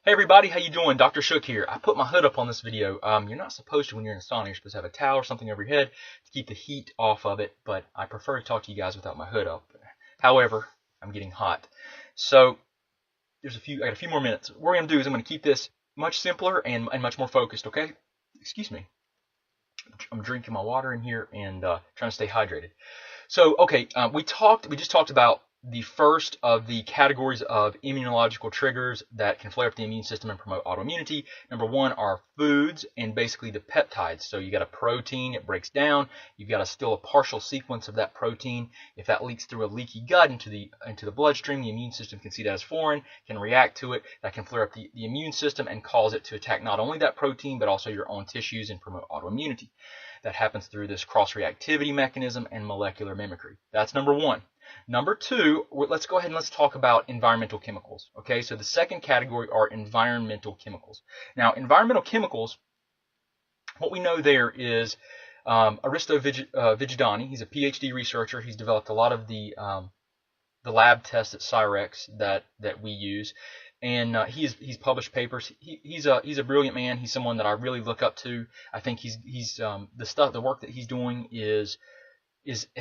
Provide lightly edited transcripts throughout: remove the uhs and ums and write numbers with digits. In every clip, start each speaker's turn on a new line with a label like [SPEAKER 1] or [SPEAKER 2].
[SPEAKER 1] Hey everybody, how you doing? Dr. Shook here. I put my hood up on this video. You're not supposed to when you're in a sauna. You're supposed to have a towel or something over your head to keep the heat off of it, but I prefer to talk to you guys without my hood up. However, I'm getting hot. So I got a few more minutes. What we're going to do is I'm going to keep this much simpler and much more focused, okay? Excuse me. I'm drinking my water in here and trying to stay hydrated. So, okay, we just talked about the first of the categories of immunological triggers that can flare up the immune system and promote autoimmunity. Number one are foods and basically the peptides. So you got a protein, it breaks down. You've got still a partial sequence of that protein. If that leaks through a leaky gut into the bloodstream, the immune system can see that as foreign, can react to it. That can flare up the immune system and cause it to attack not only that protein, but also your own tissues and promote autoimmunity. That happens through this cross-reactivity mechanism and molecular mimicry. That's number one. Number two, let's go ahead and let's talk about environmental chemicals. Okay, so the second category are environmental chemicals. Now, environmental chemicals, what we know there is Aristo Vigidani. He's a PhD researcher. He's developed a lot of the lab tests at Cyrex that we use. And he's published papers. He's a brilliant man. He's someone that I really look up to. I think the work that he's doing is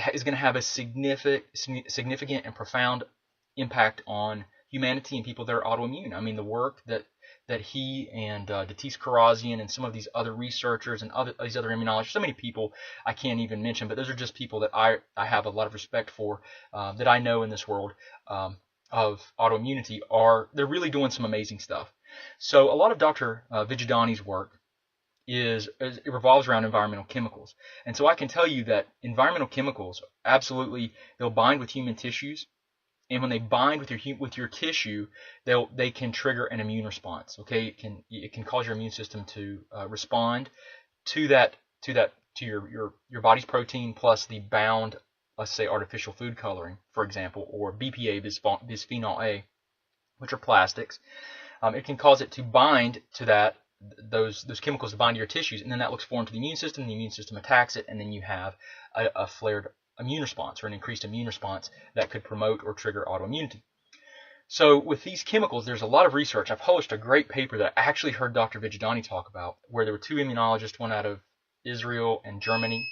[SPEAKER 1] going to have a significant and profound impact on humanity and people that are autoimmune. I mean, the work that he and Datis Karazian and some of these other researchers and these other immunologists, so many people I can't even mention, but those are just people that I have a lot of respect for, that I know in this world of autoimmunity. They're really doing some amazing stuff. So a lot of Dr. Vigidani's work it revolves around environmental chemicals. And so I can tell you that environmental chemicals, absolutely, they'll bind with human tissues. And when they bind with your tissue, they can trigger an immune response. Okay, it can cause your immune system to respond to your body's protein plus the bound, let's say, artificial food coloring, for example, or BPA, bisphenol A, which are plastics. It can cause it to bind to those chemicals to bind to your tissues, and then that looks foreign to the immune system. The immune system attacks it, and then you have a flared immune response or an increased immune response that could promote or trigger autoimmunity. So with these chemicals, there's a lot of research. I've published a great paper that I actually heard Dr. Vigidani talk about, where there were two immunologists, one out of Israel and Germany,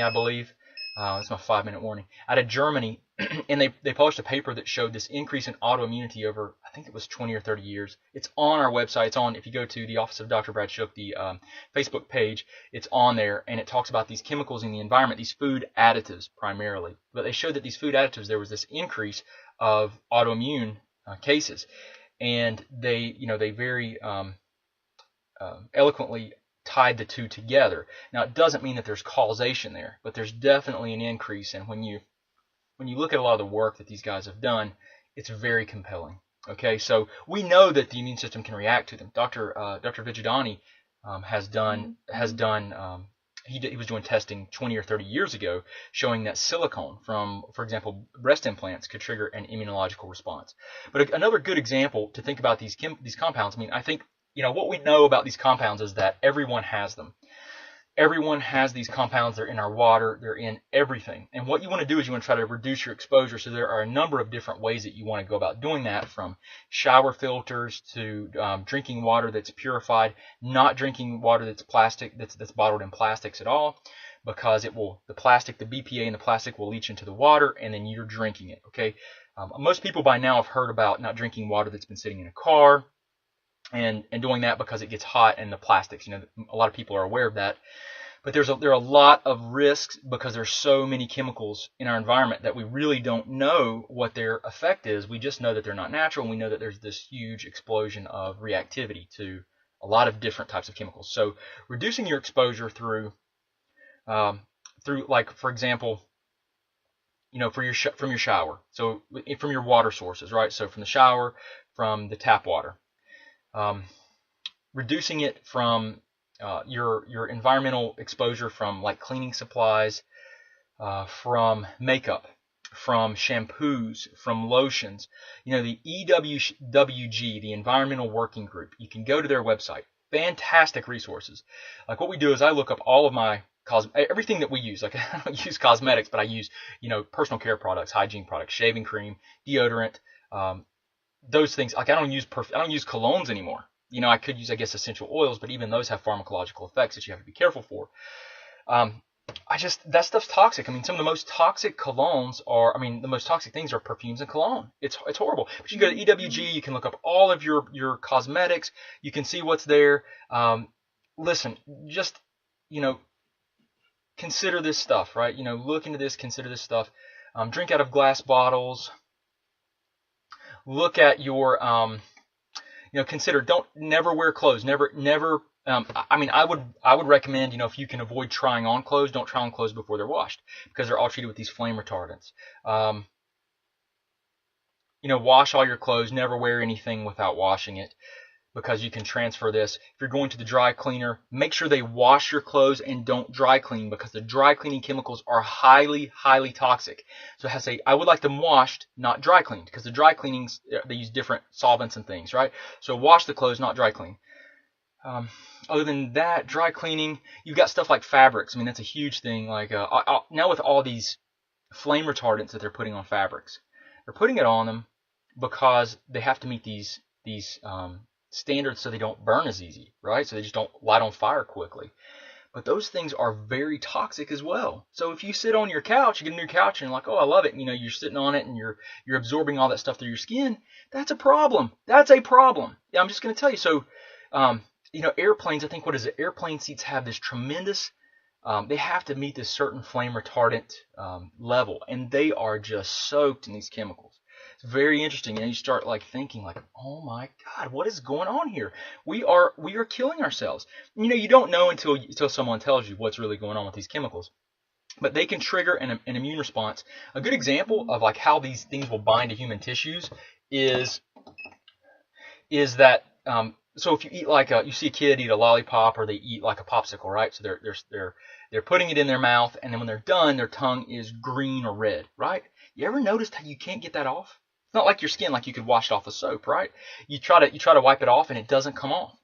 [SPEAKER 1] I believe. That's my 5-minute warning. Out of Germany, and they published a paper that showed this increase in autoimmunity over, I think it was 20 or 30 years. It's on our website. If you go to the Office of Dr. Brad Shook, the Facebook page, it's on there, and it talks about these chemicals in the environment, these food additives primarily. But they showed that these food additives, there was this increase of autoimmune cases, and they very eloquently tied the two together. Now, it doesn't mean that there's causation there, but there's definitely an increase. And when you look at a lot of the work that these guys have done, it's very compelling. Okay, so we know that the immune system can react to them. Dr. Vigidani he was doing testing 20 or 30 years ago, showing that silicone from, for example, breast implants could trigger an immunological response. But another good example to think about these compounds. I mean, I think what we know about these compounds is that everyone has them. Everyone has these compounds. They're in our water. They're in everything. And what you want to do is you want to try to reduce your exposure. So there are a number of different ways that you want to go about doing that, from shower filters to drinking water that's purified, not drinking water that's plastic, that's bottled in plastics at all, because the BPA in the plastic will leach into the water, and then you're drinking it. Okay. Most people by now have heard about not drinking water that's been sitting in a car, and doing that because it gets hot and the plastics. A lot of people are aware of that. But there are a lot of risks because there's so many chemicals in our environment that we really don't know what their effect is. We just know that they're not natural, and we know that there's this huge explosion of reactivity to a lot of different types of chemicals. So reducing your exposure through like, for example, from your shower, so from your water sources, right? So from the shower, from the tap water. Reducing it from your environmental exposure from like cleaning supplies, from makeup, from shampoos, from lotions. The EWG, the Environmental Working Group, you can go to their website. Fantastic resources. Like, what we do is I look up all of my everything that we use. Like, I don't use cosmetics, but I use personal care products, hygiene products, shaving cream, deodorant, those things, like I don't use colognes anymore. You know, I could use, I guess, essential oils, but even those have pharmacological effects that you have to be careful for. That stuff's toxic. I mean, some of the most toxic colognes are, I mean, the most toxic things are perfumes and cologne. It's horrible. But you can go to EWG, you can look up all of your cosmetics, you can see what's there. Listen, just, you know, consider this stuff, right? You know, look into this, consider this stuff. Drink out of glass bottles. Look at your, you know, consider, never wear clothes. Never. I mean, I would recommend, you know, if you can avoid trying on clothes, don't try on clothes before they're washed, because they're all treated with these flame retardants. You know, wash all your clothes. Never wear anything without washing it, because you can transfer this. If you're going to the dry cleaner, make sure they wash your clothes and don't dry clean, because the dry cleaning chemicals are highly, highly toxic. So it has to say, I would like them washed, not dry cleaned, because the dry cleanings, they use different solvents and things, right? So wash the clothes, not dry clean. Other than that, dry cleaning, you've got stuff like fabrics. I mean, that's a huge thing. Like now with all these flame retardants that they're putting on fabrics, they're putting it on them because they have to meet these standards so they don't burn as easy, right? So they just don't light on fire quickly. But those things are very toxic as well. So if you sit on your couch, you get a new couch and you're like, oh, I love it. You know, you're sitting on it and you're absorbing all that stuff through your skin. That's a problem. That's a problem. Yeah, I'm just going to tell you. So, you know, airplanes, I think, what is it? Airplane seats have this tremendous, they have to meet this certain flame retardant level, and they are just soaked in these chemicals. It's very interesting. And you start like thinking like, oh my God, what is going on here? We are killing ourselves. You know, you don't know until someone tells you what's really going on with these chemicals. But they can trigger an immune response. A good example of like how these things will bind to human tissues is that so if you eat like you see a kid eat a lollipop, or they eat like a popsicle, right? So they're putting it in their mouth, and then when they're done, their tongue is green or red, right? You ever noticed how you can't get that off? It's not like your skin, like you could wash it off with soap, right? You try to wipe it off and it doesn't come off.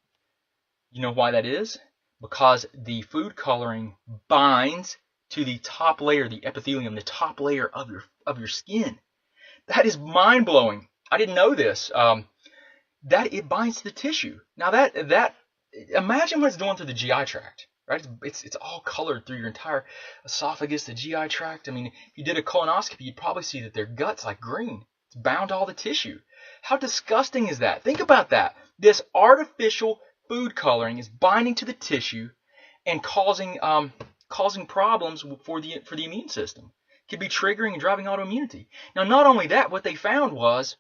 [SPEAKER 1] You know why that is? Because the food coloring binds to the top layer, the epithelium, the top layer of your skin. That is mind blowing. I didn't know this. That it binds to the tissue. Now that imagine what it's doing through the GI tract, right? It's all colored through your entire esophagus, the GI tract. I mean, if you did a colonoscopy, you'd probably see that their gut's like green. It's bound to all the tissue. How disgusting is that? Think about that. This artificial food coloring is binding to the tissue and causing problems for the immune system. It could be triggering and driving autoimmunity. Now, not only that, what they found was,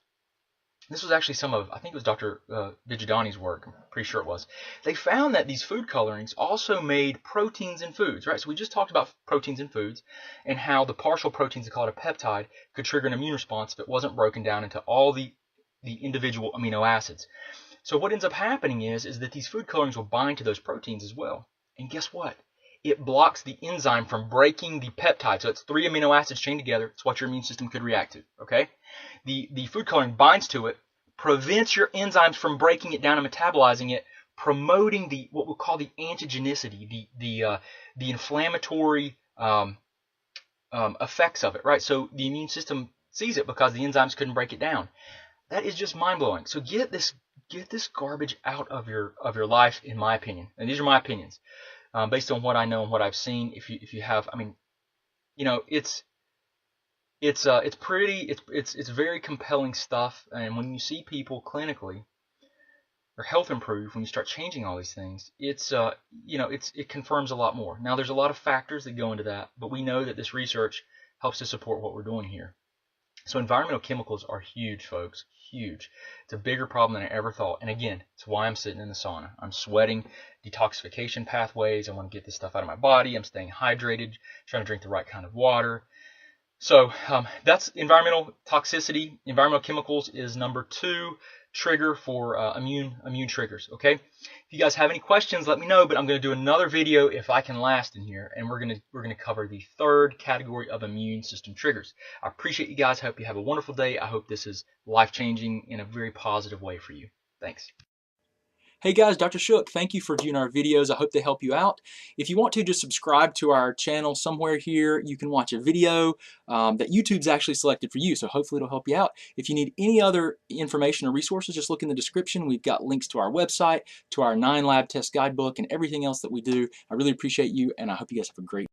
[SPEAKER 1] this was actually I think it was Dr. Vigidani's work, I'm pretty sure it was. They found that these food colorings also made proteins in foods, right? So we just talked about proteins in foods and how the partial proteins, they call it a peptide, could trigger an immune response if it wasn't broken down into all the individual amino acids. So what ends up happening is that these food colorings will bind to those proteins as well. And guess what? It blocks the enzyme from breaking the peptide. So it's 3 amino acids chained together. It's what your immune system could react to, okay? The food coloring binds to it, prevents your enzymes from breaking it down and metabolizing it, promoting what we'll call the antigenicity, the inflammatory effects of it, right? So the immune system sees it because the enzymes couldn't break it down. That is just mind blowing. So get this garbage out of your life, in my opinion. And these are my opinions, based on what I know and what I've seen. If you have, I mean, you know, it's very compelling stuff. And when you see people clinically, their health improve, when you start changing all these things, it confirms a lot more. Now, there's a lot of factors that go into that, but we know that this research helps to support what we're doing here. So environmental chemicals are huge, folks, huge. It's a bigger problem than I ever thought. And again, it's why I'm sitting in the sauna. I'm sweating, detoxification pathways. I want to get this stuff out of my body. I'm staying hydrated, trying to drink the right kind of water. So that's environmental toxicity. Environmental chemicals is number 2 trigger for immune triggers. Okay. If you guys have any questions, let me know. But I'm going to do another video if I can last in here, and we're going to cover the 3rd category of immune system triggers. I appreciate you guys. I hope you have a wonderful day. I hope this is life changing in a very positive way for you. Thanks.
[SPEAKER 2] Hey guys, Dr. Shook, thank you for viewing our videos. I hope they help you out. If you want to, just subscribe to our channel somewhere here. You can watch a video that YouTube's actually selected for you, so hopefully it'll help you out. If you need any other information or resources, just look in the description. We've got links to our website, to our 9 lab test guidebook, and everything else that we do. I really appreciate you, and I hope you guys have a great